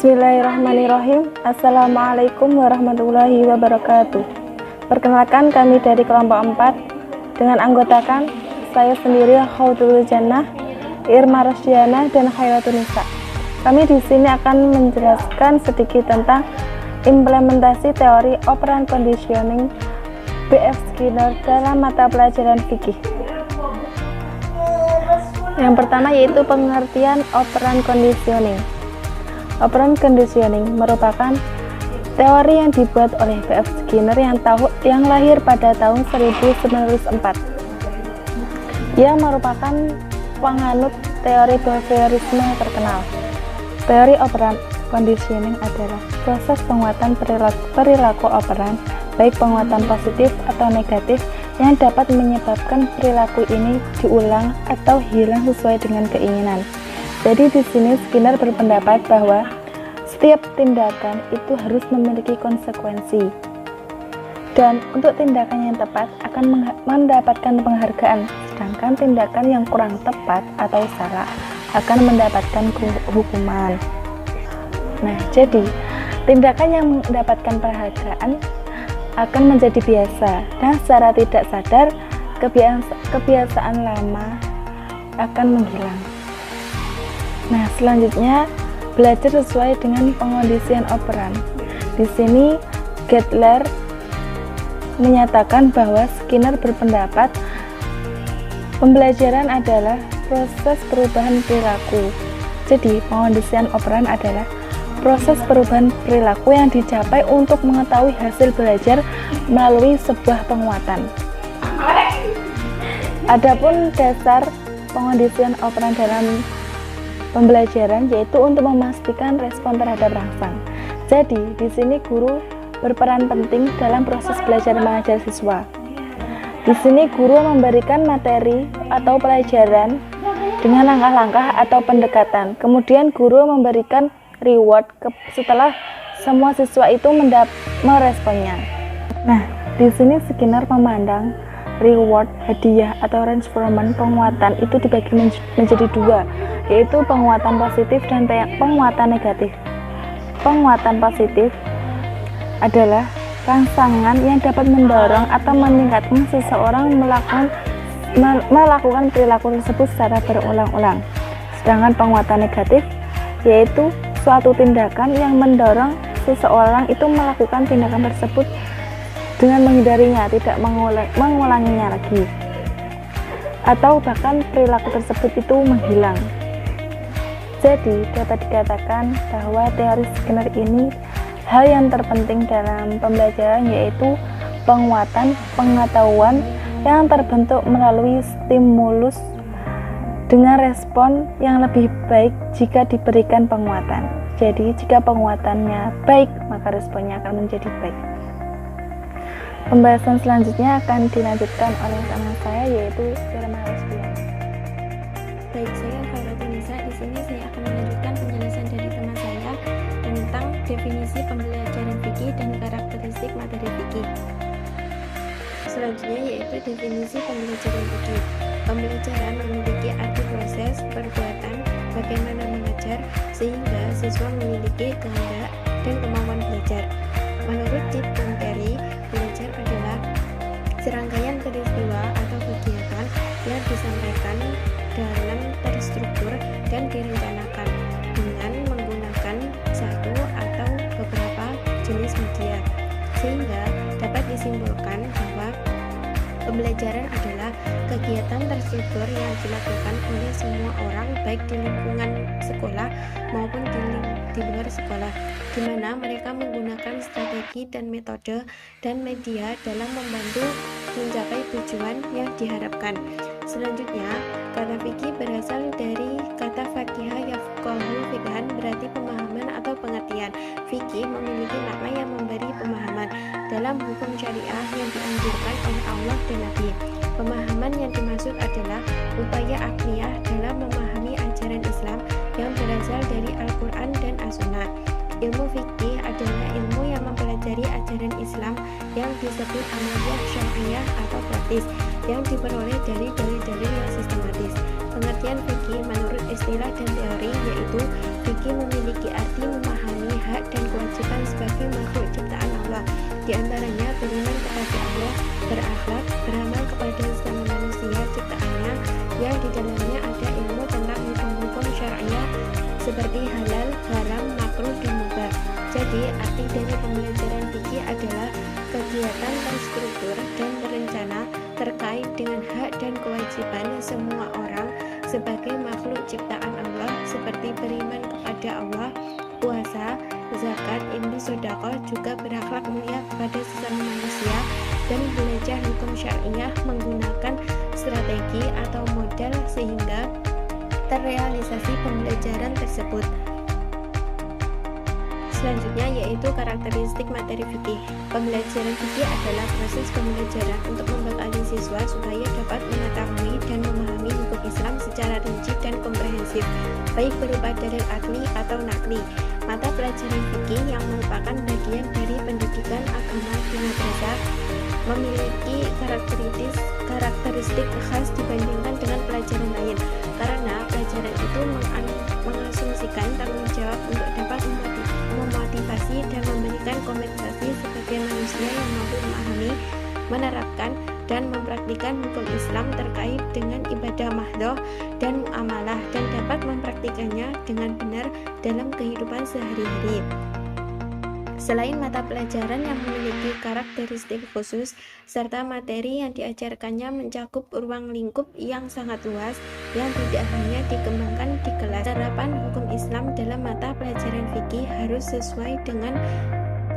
Bismillahirrahmanirrahim. Assalamualaikum warahmatullahi wabarakatuh. Perkenalkan, kami dari kelompok 4 dengan anggotakan saya sendiri, Khaudul Jannah, Irma Rosdiana, dan Khairatun Nisa. Kami di sini akan menjelaskan sedikit tentang implementasi teori operant conditioning B.F. Skinner dalam mata pelajaran fikih. Yang pertama yaitu pengertian operant conditioning. Operant conditioning merupakan teori yang dibuat oleh B.F. Skinner yang lahir pada tahun 1904. Ia merupakan penganut teori behaviorisme terkenal. Teori operant conditioning adalah proses penguatan perilaku operan, baik penguatan positif atau negatif, yang dapat menyebabkan perilaku ini diulang atau hilang sesuai dengan keinginan. Jadi di sini Skinner berpendapat bahwa setiap tindakan itu harus memiliki konsekuensi, dan untuk tindakan yang tepat akan mendapatkan penghargaan, sedangkan tindakan yang kurang tepat atau salah akan mendapatkan hukuman. Nah, jadi tindakan yang mendapatkan penghargaan akan menjadi biasa, dan secara tidak sadar kebiasaan lama akan menghilang. Nah, selanjutnya belajar sesuai dengan pengondisian operan. Di sini Gettler menyatakan bahwa Skinner berpendapat pembelajaran adalah proses perubahan perilaku. Jadi, pengondisian operan adalah proses perubahan perilaku yang dicapai untuk mengetahui hasil belajar melalui sebuah penguatan. Adapun dasar pengondisian operan dalam pembelajaran yaitu untuk memastikan respon terhadap rangsang. Jadi, di sini guru berperan penting dalam proses belajar mengajar siswa. Di sini guru memberikan materi atau pelajaran dengan langkah-langkah atau pendekatan. Kemudian guru memberikan reward setelah semua siswa itu meresponnya. Nah, di sini Skinner memandang reward, hadiah, atau reinforcement penguatan itu dibagi menjadi dua, yaitu penguatan positif dan penguatan negatif. Penguatan positif adalah rangsangan yang dapat mendorong atau meningkatkan seseorang melakukan perilaku tersebut secara berulang-ulang. Sedangkan penguatan negatif yaitu suatu tindakan yang mendorong seseorang itu melakukan tindakan tersebut dengan menghindarinya, tidak mengulanginya lagi, atau bahkan perilaku tersebut itu menghilang. Jadi dapat dikatakan bahwa teori Skinner ini hal yang terpenting dalam pembelajaran yaitu penguatan pengetahuan yang terbentuk melalui stimulus dengan respon yang lebih baik jika diberikan penguatan. Jadi jika penguatannya baik, maka responnya akan menjadi baik. Pembahasan selanjutnya akan dilanjutkan oleh teman saya yaitu Irma Rosdiana. Baik, saya Khairatun Nisa. Di sini saya akan melanjutkan penjelasan dari teman saya tentang definisi pembelajaran fikih dan karakteristik materi fikih. Selanjutnya yaitu definisi pembelajaran fikih. Pembelajaran memiliki arti proses perbuatan bagaimana mengajar sehingga siswa memiliki kehendak dan kemampuan belajar. Menurut Tim Terry, belajar adalah serangkaian peristiwa atau kegiatan yang disampaikan dalam terstruktur dan direncanakan dengan menggunakan satu atau beberapa jenis media, sehingga dapat disimpulkan bahwa pembelajaran adalah kegiatan terstruktur yang dilakukan oleh semua orang baik di lingkungan sekolah maupun di luar sekolah, di mana mereka menggunakan strategi dan metode dan media dalam membantu mencapai tujuan yang diharapkan. Selanjutnya, kata fikih berasal dari kata fakihah yafqahu fikhan, berarti pemahaman atau pengertian. Fikih memiliki makna yang memberi pemahaman dalam hukum syariah yang dianjurkan oleh Allah dan Nabi. Pemahaman yang dimaksud adalah upaya akliyah dalam memahami ajaran Islam yang berasal dari Al-Quran dan As-Sunnah. Ilmu fikih adalah ilmu yang mempelajari ajaran Islam yang disebut amaliyah syariah atau praktis, yang diperoleh dari dalil-dalil yang sistematis. Pengertian fikih menurut istilah dan teori yaitu fikih memiliki arti memahami hak dan kewajiban sebagai makhluk ciptaan Allah. Di antaranya beriman kepada Allah, berakhlak, beramal kepada sesama manusia ciptaannya yang di dalamnya ada ilmu tentang hukum-hukum syariah seperti halal, haram, makruh, dan mubah. Jadi, arti dari pembelajaran fikih adalah kegiatan terstruktur dan terencana terkait dengan hak dan kewajiban semua orang sebagai makhluk ciptaan Allah, seperti beriman kepada Allah, puasa, zakat, infak, sedekah, juga berakhlak mulia kepada sesama manusia, dan belajar hukum syariah menggunakan strategi atau model sehingga terrealisasi pembelajaran tersebut. Selanjutnya yaitu karakteristik materi fikih. Pembelajaran fikih adalah proses pembelajaran untuk membekali siswa supaya dapat mengetahui dan memahami hukum Islam secara rinci dan komprehensif, baik berupa dalil akli atau nakli. Mata pelajaran fikih yang merupakan bagian dari pendidikan agama di madrasah memiliki karakteristik khas dibandingkan dengan pelajaran lain, karena pelajaran itu mengasumsikan tanggung jawab untuk dapat memotivasi dan memberikan kompensasi sebagai manusia yang mampu memahami, menerapkan, dan mempraktikkan hukum Islam terkait dengan ibadah mahdoh dan muamalah, dan dapat mempraktikannya dengan benar dalam kehidupan sehari-hari. Selain mata pelajaran yang memiliki karakteristik khusus, serta materi yang diajarkannya mencakup ruang lingkup yang sangat luas yang tidak hanya dikembangkan di kelas. Penerapan hukum Islam dalam mata pelajaran fikih harus sesuai dengan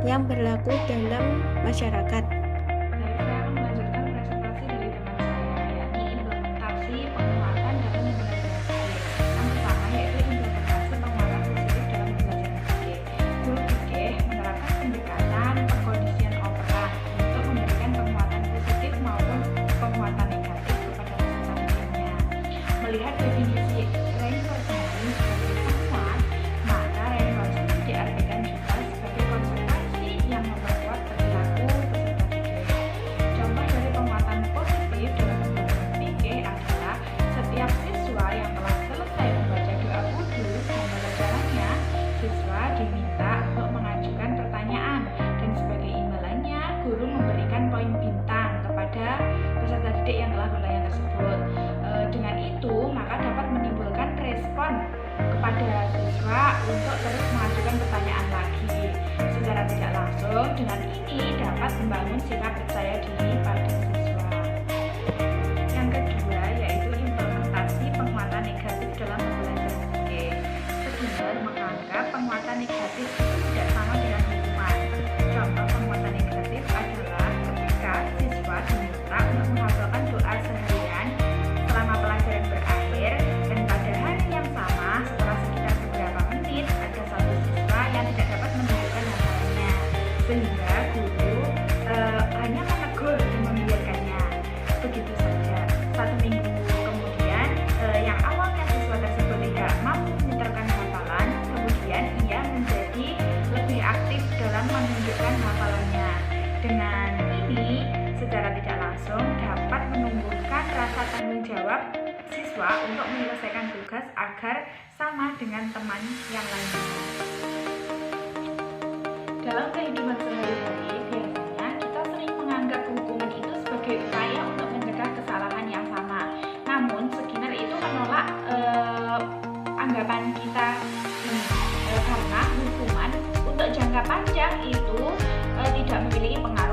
yang berlaku dalam masyarakat. Saya akan melanjutkan presentasi dari teman saya, yakni implementasi penguatan dalam pembelajaran fikih. Yang pertama yaitu implementasi penguatan positif dalam pembelajaran fikih. Guru fikih menerapkan pendekatan perkondisian operan untuk memberikan penguatan positif maupun penguatan negatif kepada peserta didiknya. Melihat definisi reinforcement sebagai penguat, maka reinforcement diartikan juga sebagai konsekuensi yang memperkuat perilaku peserta didik. Contoh dari penguatan positif dalam pembelajaran fikih adalah setiap siswa yang telah selesai membaca doa kudus dan bacaan, siswa diminta untuk mengajukan pertanyaan, dan sebagai imbalannya guru memberikan poin bintang kepada peserta didik yang telah bertanya tersebut. Dengan itu maka dapat menimbulkan respon kepada siswa untuk terus mengajukan pertanyaan lagi. Secara tidak langsung, dengan ini dapat membangun sikap percaya diri pada siswa. Yang kedua yaitu implementasi penguatan negatif dalam pembelajaran fikih. Skinner menganggap penguatan negatif itu tidak sama dengan hukuman. Contoh penguatan negatif adalah ketika siswa diminta untuk menghafalkan doa seharian selama pelajaran berakhir, dan pada hari yang sama setelah sekitar beberapa menit ada satu siswa yang tidak dapat menunjukkan hafalannya, sehingga guru hanya menegur dan membiarkannya begitu saja. 1 minggu kemudian yang awalnya siswa tersebut tidak mampu menyertakan hafalan, kemudian ia menjadi lebih aktif dalam menunjukkan hafalannya. Dengan ini secara tidak langsung dapat menumbuhkan rasa tanggung jawab siswa untuk menyelesaikan tugas agar sama dengan teman yang lainnya. Dalam kehidupan sehari-hari, biasanya kita sering menganggap hukuman itu sebagai upaya untuk mencegah kesalahan yang sama. Namun Skinner itu menolak anggapan kita ini, karena hukuman untuk jangka panjang itu tidak memiliki pengaruh